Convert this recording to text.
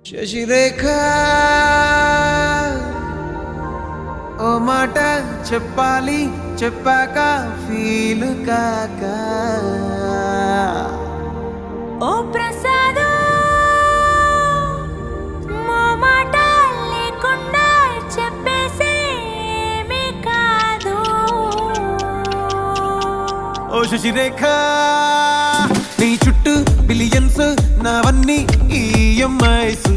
శశిరేఖ ఓ మాట చెప్పాలి చెప్పాక ఫీల్ కాక ఓ ప్రసాద్ మా మాట లేకుండా చెప్పేసేమీ కాదు. ఓ శశిరేఖ నీ చుట్టూ బిలియన్స్ నావన్నీ ఈఎంఐస్